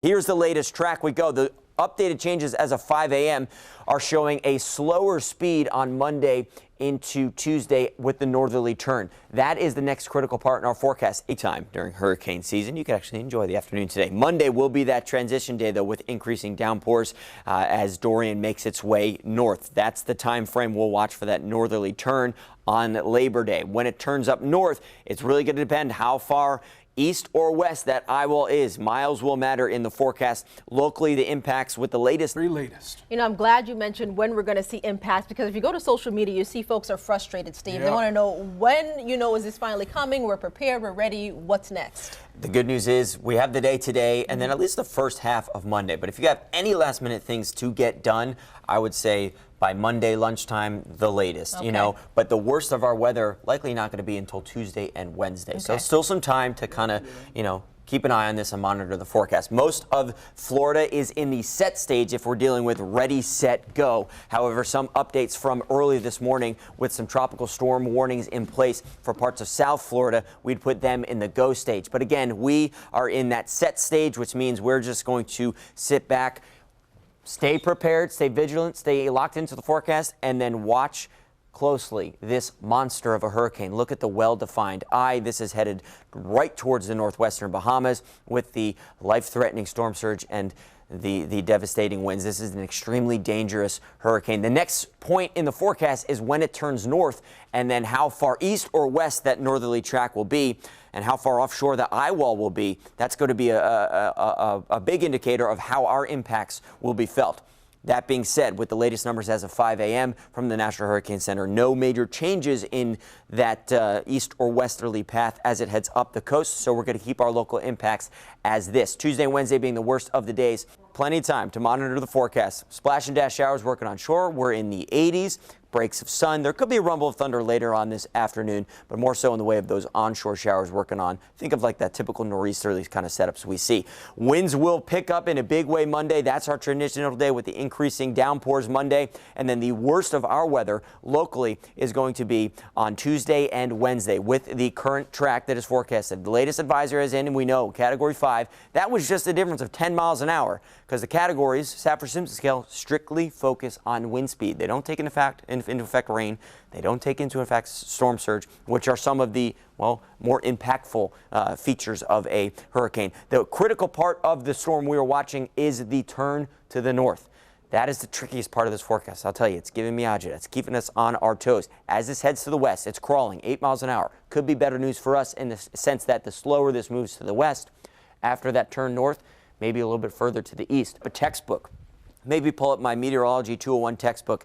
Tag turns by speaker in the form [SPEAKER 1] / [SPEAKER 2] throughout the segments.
[SPEAKER 1] Here's the latest track we go. The updated changes as of 5 a.m. are showing a slower speed on Monday into Tuesday with the northerly turn. That is the next critical part in our forecast. A time during hurricane season, you can actually enjoy the afternoon today. Monday will be that transition day, though, with increasing downpours as Dorian makes its way north. That's the time frame we'll watch for that northerly turn on Labor Day. When it turns up north, it's really going to depend how far east or west that eyewall is. Miles will matter in the forecast. Locally, the impacts with the latest.
[SPEAKER 2] You know, I'm glad you mentioned when we're going to see impacts, because if you go to social media, you see folks are frustrated, Steve. Yep. They want to know when, is this finally coming? We're prepared. We're ready. What's next?
[SPEAKER 1] The good news is we have the day today and then at least the first half of Monday. But if you have any last minute things to get done, I would say by Monday lunchtime, the latest,
[SPEAKER 2] okay.
[SPEAKER 1] But the worst of our weather likely not going to be until Tuesday and Wednesday. Okay. So still some time to kind of, keep an eye on this and monitor the forecast. Most of Florida is in the set stage if we're dealing with ready, set, go. However, some updates from early this morning with some tropical storm warnings in place for parts of South Florida. We'd put them in the go stage. But again, we are in that set stage, which means we're just going to sit back, stay prepared, stay vigilant, stay locked into the forecast, and then watch closely this monster of a hurricane. Look at the well-defined eye. This is headed right towards the northwestern Bahamas with the life-threatening storm surge and the devastating winds. This is an extremely dangerous hurricane. The next point in the forecast is when it turns north and then how far east or west that northerly track will be and how far offshore the eye wall will be. That's going to be a big indicator of how our impacts will be felt. That being said, with the latest numbers as of 5 a.m. from the National Hurricane Center, no major changes in that east or westerly path as it heads up the coast. So we're going to keep our local impacts as this. Tuesday and Wednesday being the worst of the days. Plenty of time to monitor the forecast. Splash and dash showers working on shore. We're in the 80s. Breaks of sun. There could be a rumble of thunder later on this afternoon, but more so in the way of those onshore showers working on. Think of like that typical nor'easterly kind of setups we see. Winds will pick up in a big way Monday. That's our traditional day with the increasing downpours Monday. And then the worst of our weather locally is going to be on Tuesday and Wednesday with the current track that is forecasted. The latest advisory is in, and we know Category 5. That was just a difference of 10 miles an hour because the categories, Saffir-Simpson scale, strictly focus on wind speed. They don't take into effect rain. They don't take into effect storm surge, which are some of the, more impactful features of a hurricane. The critical part of the storm we are watching is the turn to the north. That is the trickiest part of this forecast. I'll tell you, it's giving me agita. It's keeping us on our toes. As this heads to the west, it's crawling 8 miles an hour. Could be better news for us in the sense that the slower this moves to the west, after that turn north, maybe a little bit further to the east. A textbook. Maybe pull up my Meteorology 201 textbook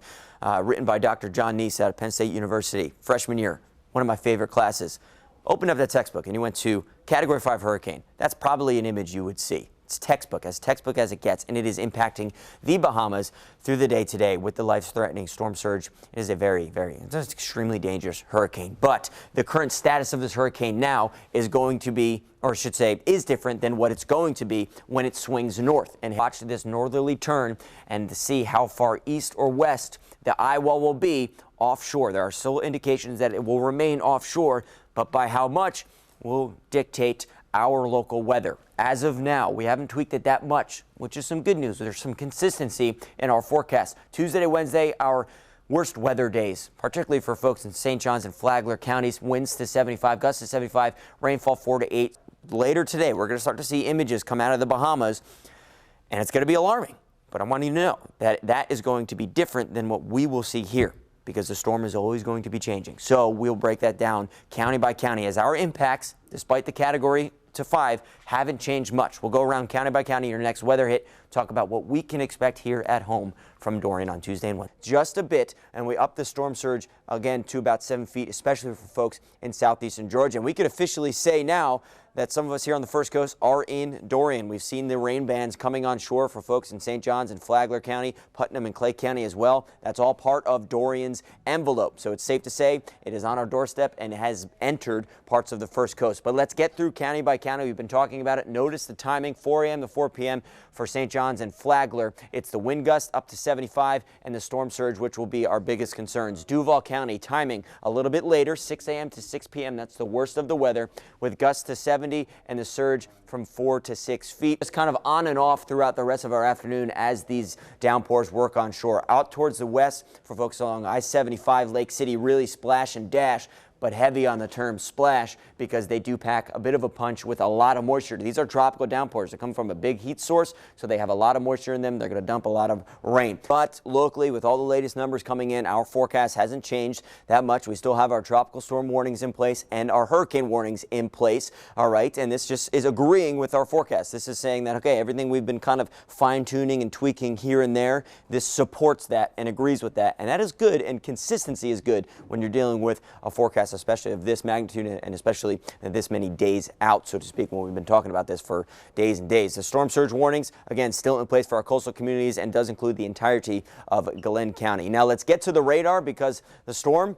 [SPEAKER 1] written by Dr. John Neese out of Penn State University, freshman year, one of my favorite classes. Open up that textbook and you went to Category 5 hurricane. That's probably an image you would see. It's textbook as it gets, and it is impacting the Bahamas through the day today with the life-threatening storm surge. It is a it's an extremely dangerous hurricane. But the current status of this hurricane now is going to be, or I should say, is different than what it's going to be when it swings north. And watch this northerly turn and see how far east or west the eye wall will be offshore. There are still indications that it will remain offshore, but by how much will dictate our local weather. As of now, we haven't tweaked it that much, which is some good news. There's some consistency in our forecast. Tuesday to Wednesday, our worst weather days, particularly for folks in St. Johns and Flagler counties. Winds to 75, gusts to 75, rainfall 4 to 8. Later today, we're going to start to see images come out of the Bahamas, and it's going to be alarming. But I want you to know that that is going to be different than what we will see here, because the storm is always going to be changing. So we'll break that down county by county as our impacts, despite the Category to 5, haven't changed much. We'll go around county by county, your next weather hit, talk about what we can expect here at home from Dorian on Tuesday and Wednesday. Just a bit, and we up the storm surge again to about 7 feet, especially for folks in southeastern Georgia. And we could officially say now that some of us here on the First Coast are in Dorian. We've seen the rain bands coming on shore for folks in St. Johns and Flagler County, Putnam and Clay County as well. That's all part of Dorian's envelope. So it's safe to say it is on our doorstep and has entered parts of the First Coast. But let's get through county by county. We've been talking about it. Notice the timing, 4 a.m. to 4 p.m. for St. Johns and Flagler. It's the wind gust up to 75 and the storm surge, which will be our biggest concerns. Duval County timing a little bit later, 6 a.m. to 6 p.m. That's the worst of the weather with gusts to 70. 70 and the surge from 4 to 6 feet. It's kind of on and off throughout the rest of our afternoon as these downpours work on shore. Out towards the west for folks along I-75, Lake City, really splash and dash, but heavy on the term splash because they do pack a bit of a punch with a lot of moisture. These are tropical downpours that come from a big heat source, so they have a lot of moisture in them. They're going to dump a lot of rain. But locally, with all the latest numbers coming in, our forecast hasn't changed that much. We still have our tropical storm warnings in place and our hurricane warnings in place. All right, and this just is agreeing with our forecast. This is saying that, okay, everything we've been kind of fine-tuning and tweaking here and there, this supports that and agrees with that. And that is good, and consistency is good when you're dealing with a forecast, especially of this magnitude and especially this many days out, so to speak, when we've been talking about this for days and days. The storm surge warnings, again, still in place for our coastal communities and does include the entirety of Glenn County. Now let's get to the radar because the storm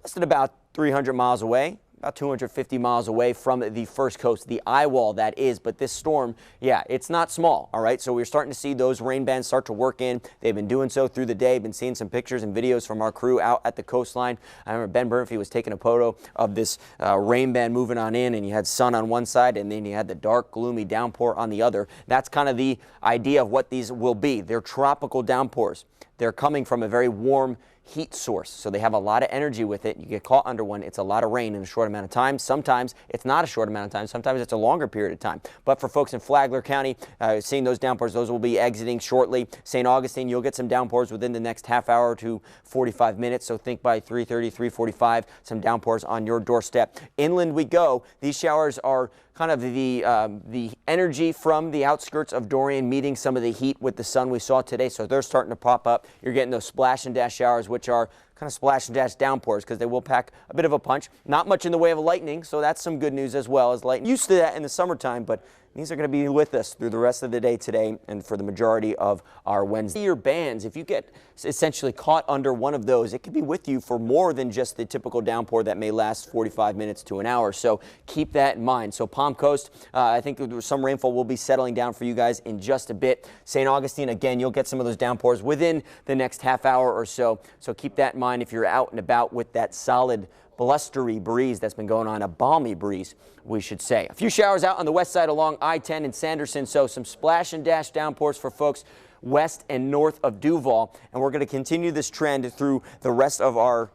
[SPEAKER 1] less than about 300 miles away. About 250 miles away from the first coast, the eye wall that is. But this storm, yeah, it's not small, all right? So we're starting to see those rain bands start to work in. They've been doing so through the day. Been seeing some pictures and videos from our crew out at the coastline. I remember Ben Burnfee was taking a photo of this rain band moving on in, and you had sun on one side, and then you had the dark, gloomy downpour on the other. That's kind of the idea of what these will be. They're tropical downpours. They're coming from a very warm heat source, so they have a lot of energy with it. You get caught under one, it's a lot of rain in a short amount of time. Sometimes it's not a short amount of time, sometimes it's a longer period of time. But for folks in Flagler County, seeing those downpours, those will be exiting shortly. St. Augustine, you'll get some downpours within the next half hour to 45 minutes, so think by 3:30, 3:45, some downpours on your doorstep. Inland we go. These showers are kind of the energy from the outskirts of Dorian meeting some of the heat with the sun we saw today, so they're starting to pop up. You're getting those splash and dash showers, which are kind of splash and dash downpours because they will pack a bit of a punch. Not much in the way of lightning, so that's some good news as well as lightning. Used to that in the summertime, but these are going to be with us through the rest of the day today and for the majority of our Wednesday. Your bands, if you get essentially caught under one of those, it could be with you for more than just the typical downpour that may last 45 minutes to an hour. So keep that in mind. So Palm Coast, I think some rainfall will be settling down for you guys in just a bit. St. Augustine, again, you'll get some of those downpours within the next half hour or so. So keep that in mind if you're out and about with that solid blustery breeze that's been going on, a balmy breeze, we should say. A few showers out on the west side along I-10 and Sanderson, so some splash and dash downpours for folks west and north of Duval. And we're going to continue this trend through the rest of our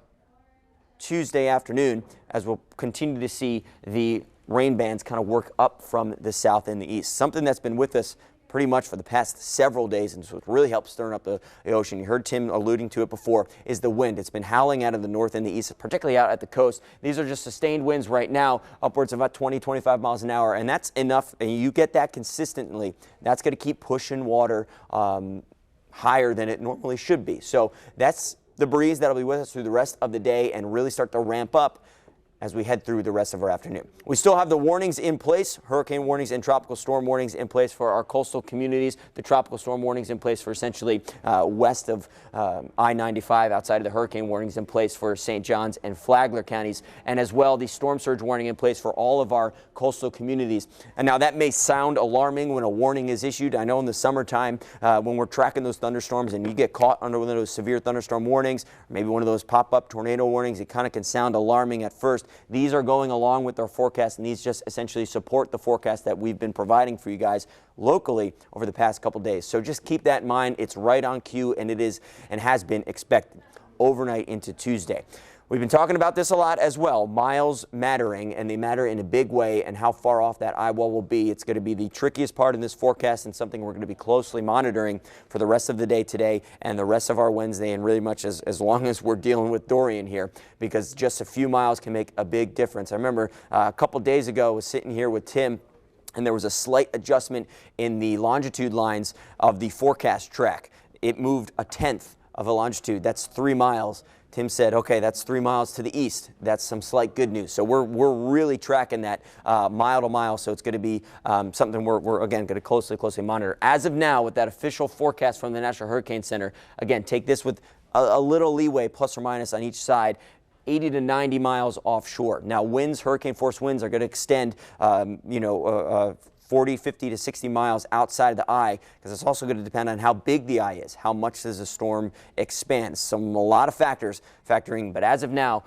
[SPEAKER 1] Tuesday afternoon as we'll continue to see the rain bands kind of work up from the south and the east. Something that's been with us pretty much for the past several days, and so it really helps stirring up the ocean. You heard Tim alluding to it before, is the wind. It's been howling out of the north and the east, particularly out at the coast. These are just sustained winds right now, upwards of about 20, 25 miles an hour, and that's enough. And you get that consistently. That's going to keep pushing water higher than it normally should be. So that's the breeze that'll be with us through the rest of the day and really start to ramp up as we head through the rest of our afternoon. We still have the warnings in place, hurricane warnings and tropical storm warnings in place for our coastal communities, the tropical storm warnings in place for essentially west of I-95, outside of the hurricane warnings in place for St. John's and Flagler counties, and as well the storm surge warning in place for all of our coastal communities. And now that may sound alarming when a warning is issued. I know in the summertime when we're tracking those thunderstorms and you get caught under one of those severe thunderstorm warnings, or maybe one of those pop-up tornado warnings, it kind of can sound alarming at first. These are going along with our forecast, and these just essentially support the forecast that we've been providing for you guys locally over the past couple days. So just keep that in mind. It's right on cue, and it is and has been expected overnight into Tuesday. We've been talking about this a lot as well, miles mattering, and they matter in a big way, and how far off that eye wall will be. It's going to be the trickiest part in this forecast and something we're going to be closely monitoring for the rest of the day today and the rest of our Wednesday, and really much as long as we're dealing with Dorian here, because just a few miles can make a big difference. I remember a couple days ago I was sitting here with Tim, and there was a slight adjustment in the longitude lines of the forecast track. It moved a tenth of a longitude. That's 3 miles. Tim said, okay, that's 3 miles to the east. That's some slight good news. So we're really tracking that mile to mile. So it's going to be something we're again, going to closely monitor. As of now, with that official forecast from the National Hurricane Center, again, take this with a little leeway, plus or minus on each side. 80 to 90 miles offshore. Now, winds, hurricane force winds, are going to extend, 40, 50 to 60 miles outside of the eye, because it's also going to depend on how big the eye is, how much does the storm expand. A lot of factors factoring, but as of now,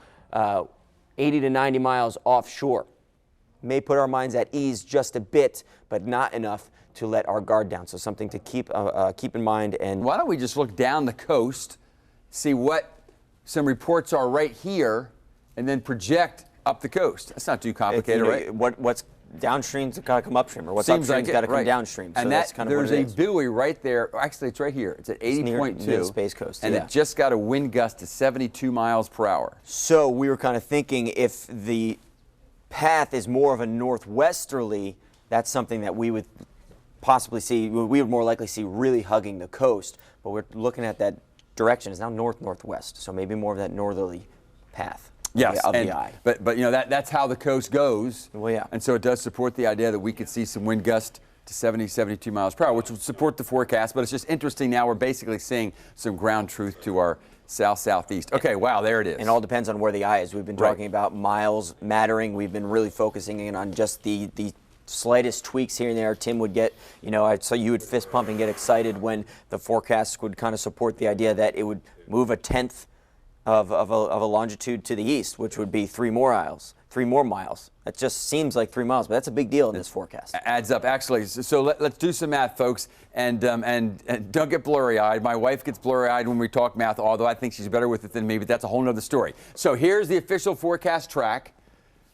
[SPEAKER 1] 80 to 90 miles offshore. may put our minds at ease just a bit, but not enough to let our guard down. So something to keep in mind. And
[SPEAKER 3] why don't we just look down the coast, see what some reports are right here, and then project up the coast? That's not too complicated, right?
[SPEAKER 1] What's downstream's got to come upstream, or what's
[SPEAKER 3] Seems
[SPEAKER 1] upstream's
[SPEAKER 3] like
[SPEAKER 1] got to come
[SPEAKER 3] right.
[SPEAKER 1] downstream.
[SPEAKER 3] And
[SPEAKER 1] so that's kind of
[SPEAKER 3] there's
[SPEAKER 1] what it
[SPEAKER 3] a
[SPEAKER 1] is.
[SPEAKER 3] buoy right there. Actually, it's right here. It's at 80.2.
[SPEAKER 1] Near the Space Coast,
[SPEAKER 3] and
[SPEAKER 1] yeah.
[SPEAKER 3] it just got a wind gust to 72 miles per hour.
[SPEAKER 1] So we were kind of thinking if the path is more of a northwesterly, that's something that we would possibly see. We would more likely see really hugging the coast. But we're looking at that direction. It's now north-northwest, so maybe more of that northerly path.
[SPEAKER 3] Yes,
[SPEAKER 1] of the eye.
[SPEAKER 3] But you know that's how the coast goes.
[SPEAKER 1] Well, yeah.
[SPEAKER 3] And so it does support the idea that we could see some wind gust to 72 miles per hour, which would support the forecast. But it's just interesting now we're basically seeing some ground truth to our south-southeast. Okay, wow, there it is.
[SPEAKER 1] And all depends on where the eye is. We've been talking about miles mattering. We've been really focusing in on just the slightest tweaks here and there. Tim would get, so you would fist pump and get excited when the forecast would kind of support the idea that it would move a tenth of a longitude to the east, which would be 3 more miles. That just seems like 3 miles, but that's a big deal in this forecast.
[SPEAKER 3] Adds up, actually. So let's do some math, folks, and don't get blurry-eyed. My wife gets blurry-eyed when we talk math, although I think she's better with it than me, but that's a whole nother story. So here's the official forecast track.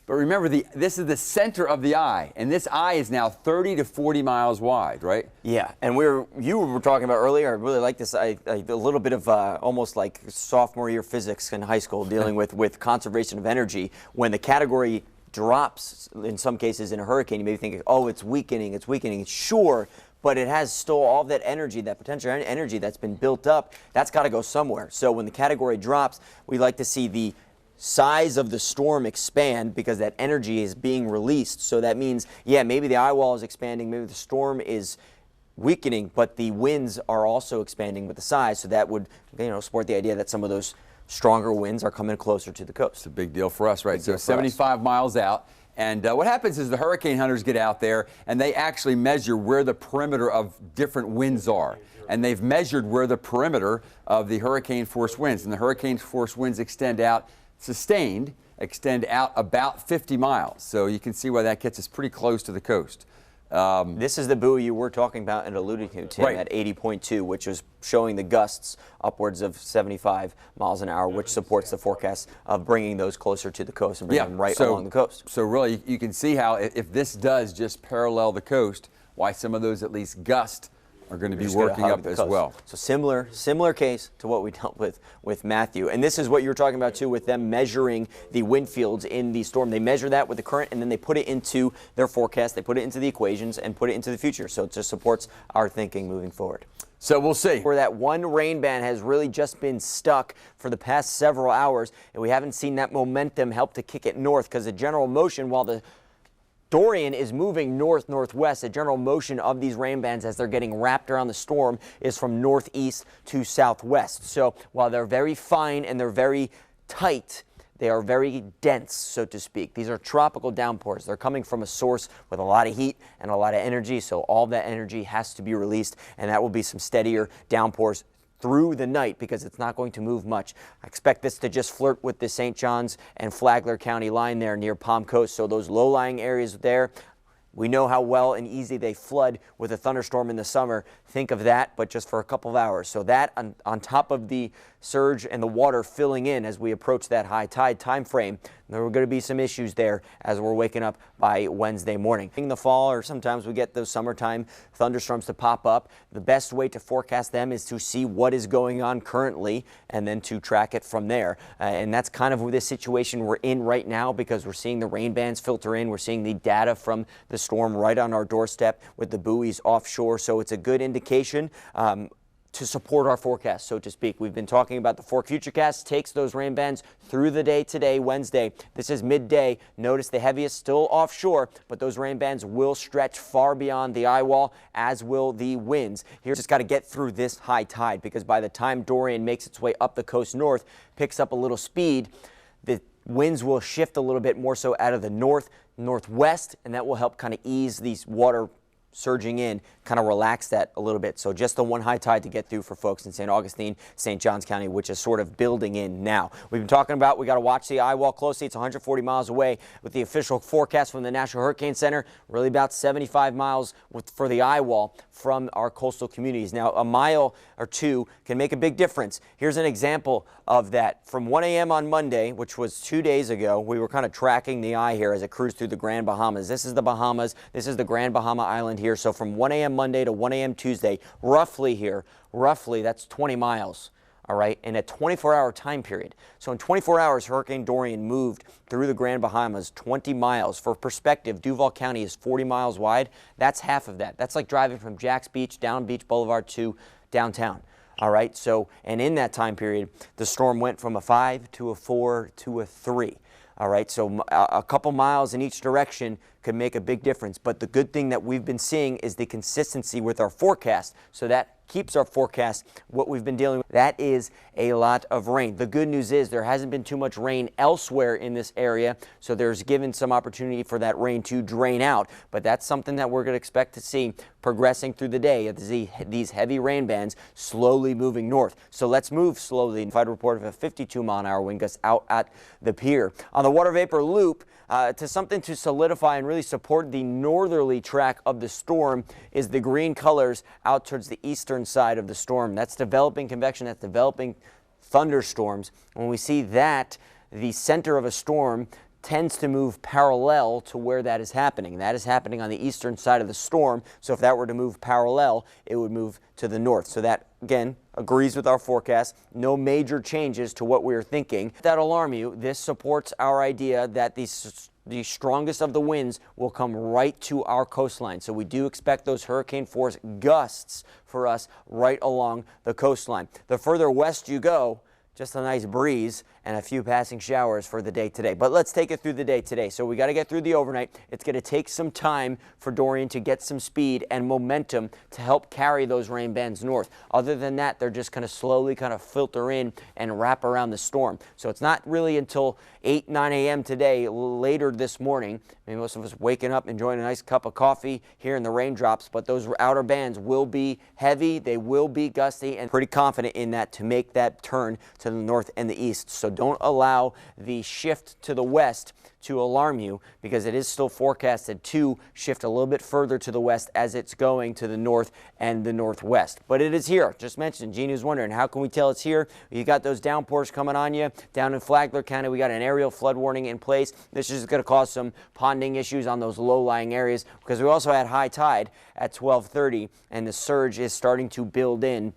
[SPEAKER 3] But remember, this is the center of the eye, and this eye is now 30 to 40 miles wide, right?
[SPEAKER 1] Yeah, and you were talking about earlier, I really like this, a little bit of almost like sophomore year physics in high school, dealing with conservation of energy. When the category drops, in some cases in a hurricane, you may be thinking, oh, it's weakening. Sure, but it has still all that energy, that potential energy that's been built up, that's got to go somewhere. So when the category drops, we like to see the size of the storm expand because that energy is being released. So that means, yeah, maybe the eye wall is expanding, maybe the storm is weakening, but the winds are also expanding with the size. So that would, support the idea that some of those stronger winds are coming closer to the coast.
[SPEAKER 3] It's a big deal for us, right? So 75 miles out. And what happens is the hurricane hunters get out there and they actually measure where the perimeter of different winds are. And they've measured where the perimeter of the hurricane force winds. And the hurricane force winds extend out about 50 miles. So you can see why that gets us pretty close to the coast.
[SPEAKER 1] This is the buoy you were talking about and alluding to, Tim,
[SPEAKER 3] right.
[SPEAKER 1] At 80.2, which is showing the gusts upwards of 75 miles an hour, which supports the forecast of bringing those closer to the coast and bringing them right along the coast.
[SPEAKER 3] So really, you can see how if this does just parallel the coast, why some of those at least gusts are going to be working up as well.
[SPEAKER 1] So similar case to what we dealt with Matthew. And this is what you were talking about too with them measuring the wind fields in the storm. They measure that with the current and then they put it into their forecast, they put it into the equations and put it into the future. So it just supports our thinking moving forward.
[SPEAKER 3] So we'll see.
[SPEAKER 1] Where that one rain band has really just been stuck for the past several hours and we haven't seen that momentum help to kick it north because the general motion, while the Dorian is moving north-northwest. The general motion of these rain bands as they're getting wrapped around the storm is from northeast to southwest. So while they're very fine and they're very tight, they are very dense, so to speak. These are tropical downpours. They're coming from a source with a lot of heat and a lot of energy, so all that energy has to be released, and that will be some steadier downpours through the night because it's not going to move much. I expect this to just flirt with the St. Johns and Flagler County line there near Palm Coast. So those low-lying areas there, we know how well and easy they flood with a thunderstorm in the summer. Think of that, but just for a couple of hours. So that on top of the surge and the water filling in as we approach that high tide time frame, there are going to be some issues there as we're waking up by Wednesday morning. In the fall, or sometimes we get those summertime thunderstorms to pop up. The best way to forecast them is to see what is going on currently and then to track it from there. And that's kind of the situation we're in right now because we're seeing the rain bands filter in. We're seeing the data from the storm right on our doorstep with the buoys offshore. So it's a good indication to support our forecast, so to speak. We've been talking about the Futurecast takes those rain bands through the day today, Wednesday. This is midday. Notice the heaviest still offshore, but those rain bands will stretch far beyond the eye wall, as will the winds. Here, just got to get through this high tide because by the time Dorian makes its way up the coast north, picks up a little speed, the winds will shift a little bit more so out of the northwest, and that will help kind of ease these water surging in kind of relax that a little bit. So just the one high tide to get through for folks in St. Augustine, St. Johns County, which is sort of building in now. We've been talking about we got to watch the eye wall closely. It's 140 miles away with the official forecast from the National Hurricane Center, really about 75 miles for the eye wall from our coastal communities. Now, a mile or two can make a big difference. Here's an example of that. From 1 a.m. on Monday, which was 2 days ago, we were kind of tracking the eye here as it cruised through the Grand Bahamas. This is the Bahamas. This is the Grand Bahama Island here. So from 1 a.m. Monday to 1 a.m. Tuesday, roughly here, that's 20 miles. All right, in a 24-hour time period. So in 24 hours, Hurricane Dorian moved through the Grand Bahamas 20 miles. For perspective, Duval County is 40 miles wide. That's half of that. That's like driving from Jack's Beach down Beach Boulevard to downtown. All right, so, and in that time period, the storm went from a 5 to a 4 to a 3. All right, so a couple miles in each direction could make a big difference. But the good thing that we've been seeing is the consistency with our forecast. So that keeps our forecast what we've been dealing with. That is a lot of rain. The good news is there hasn't been too much rain elsewhere in this area. So there's given some opportunity for that rain to drain out. But that's something that we're going to expect to see progressing through the day. These heavy rain bands slowly moving north. So let's move slowly. I'd report of a 52-mile-an-hour wind gust out at the pier. On the water vapor loop, to something to solidify and really support the northerly track of the storm is the green colors out towards the eastern side of the storm. That's developing convection, that's developing thunderstorms. When we see that, the center of a storm tends to move parallel to where that is happening. That is happening on the eastern side of the storm. So if that were to move parallel, it would move to the north. So that, again, agrees with our forecast. No major changes to what we were thinking. If that alarm you, this supports our idea that the strongest of the winds will come right to our coastline. So we do expect those hurricane force gusts for us right along the coastline. The further west you go, just a nice breeze and a few passing showers for the day today. But let's take it through the day today. So we got to get through the overnight. It's going to take some time for Dorian to get some speed and momentum to help carry those rain bands north. Other than that, they're just going to slowly kind of filter in and wrap around the storm. So it's not really until 8, 9 a.m. today, later this morning. I mean, most of us waking up, enjoying a nice cup of coffee, hearing the raindrops, but those outer bands will be heavy, they will be gusty, and pretty confident in that to make that turn to the north and the east. So don't allow the shift to the west to alarm you, because it is still forecasted to shift a little bit further to the west as it's going to the north and the northwest. But it is here. Just mentioned, Gina was wondering, how can we tell it's here? You got those downpours coming on you. Down in Flagler County, we got an aerial flood warning in place. This is going to cause some ponding issues on those low-lying areas, because we also had high tide at 12:30, and the surge is starting to build in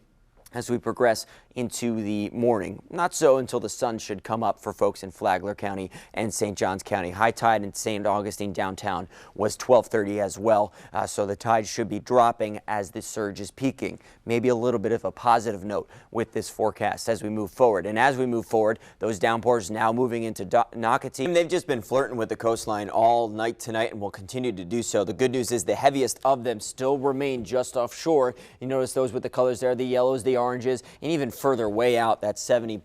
[SPEAKER 1] as we progress into the morning. Not so until the sun should come up for folks in Flagler County and St. Johns County. High tide in St. Augustine downtown was 12:30 as well, so the tide should be dropping as the surge is peaking. Maybe a little bit of a positive note with this forecast as we move forward. And as we move forward, those downpours now moving into Nocatee. They've just been flirting with the coastline all night tonight and will continue to do so. The good news is the heaviest of them still remain just offshore. You notice those with the colors there, the yellows, the oranges, and even further way out, that 70+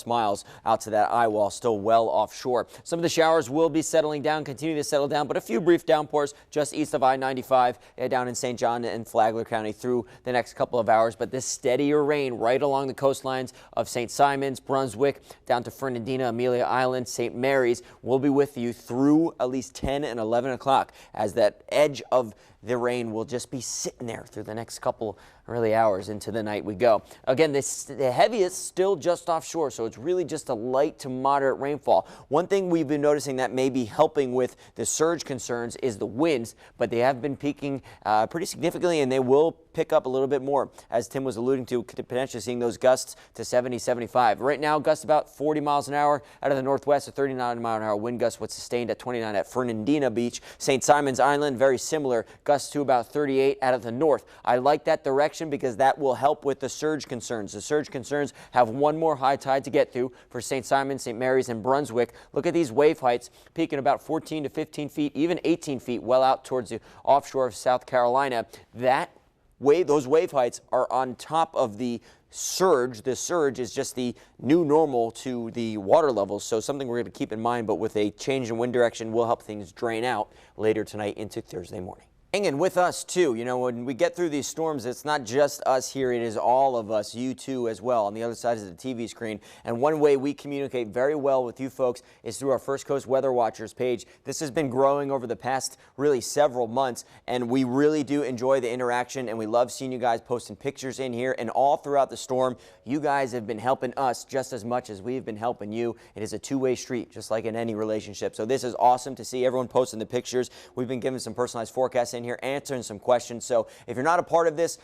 [SPEAKER 1] miles out to that eye wall, still well offshore. Some of the showers will be settling down, continue to settle down, but a few brief downpours just east of I-95 down in St. John and Flagler County through the next couple of hours. But this steadier rain right along the coastlines of St. Simons, Brunswick, down to Fernandina, Amelia Island, St. Mary's will be with you through at least 10 and 11 o'clock, as that edge of the rain will just be sitting there through the next couple really hours into the night we go. Again, the heaviest still just offshore, so it's really just a light to moderate rainfall. One thing we've been noticing that may be helping with the surge concerns is the winds, but they have been peaking pretty significantly, and they will pick up a little bit more, as Tim was alluding to, potentially seeing those gusts to 70, 75. Right now, gusts about 40 miles an hour out of the northwest. A 39-mile-an-hour wind gust was sustained at 29 at Fernandina Beach. St. Simons Island, very similar, gusts to about 38 out of the north. I like that direction because that will help with the surge concerns. The surge concerns have one more high tide to get through for St. Simons, St. Mary's, and Brunswick. Look at these wave heights peaking about 14 to 15 feet, even 18 feet, well out towards the offshore of South Carolina. Those wave heights are on top of the surge. The surge is just the new normal to the water levels, so something we're going to keep in mind, but with a change in wind direction will help things drain out later tonight into Thursday morning. And with us too, you know, when we get through these storms, it's not just us here, it is all of us, you too as well, on the other side of the TV screen. And one way we communicate very well with you folks is through our First Coast Weather Watchers page. This has been growing over the past really several months, and we really do enjoy the interaction, and we love seeing you guys posting pictures in here. And all throughout the storm, you guys have been helping us just as much as we've been helping you. It is a two-way street, just like in any relationship. So this is awesome to see everyone posting the pictures. We've been giving some personalized forecasts in here, answering some questions. So if you're not a part of this,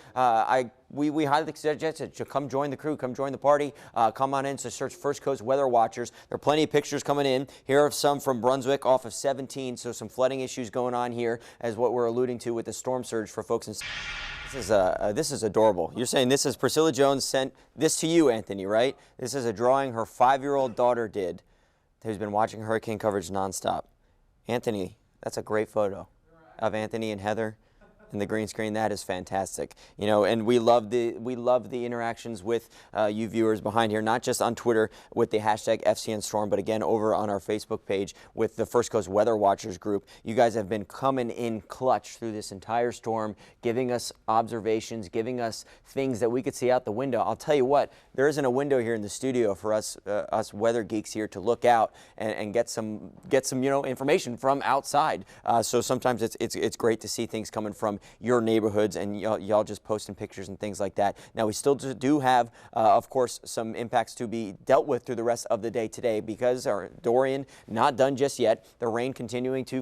[SPEAKER 1] we highly suggest that you come join the crew, come join the party, come on in to search First Coast Weather Watchers. There are plenty of pictures coming in. Here are some from Brunswick off of 17, so some flooding issues going on here as what we're alluding to with the storm surge for folks in. This is adorable. You're saying this is Priscilla Jones sent this to you, Anthony, right? This is a drawing her 5-year-old daughter did, who's been watching hurricane coverage nonstop. Anthony, that's a great photo of Anthony and Heather in the green screen. That is fantastic. You know, and we love the interactions with you viewers behind here, not just on Twitter with the hashtag FCN Storm, but again over on our Facebook page with the First Coast Weather Watchers group. You guys have been coming in clutch through this entire storm, giving us observations, giving us things that we could see out the window. I'll tell you what, there isn't a window here in the studio for us weather geeks here to look out and get some you know, information from outside. So sometimes it's great to see things coming from your neighborhoods, and y'all just posting pictures and things like that. Now we still do have, of course, some impacts to be dealt with through the rest of the day today because our Dorian not done just yet. The rain continuing to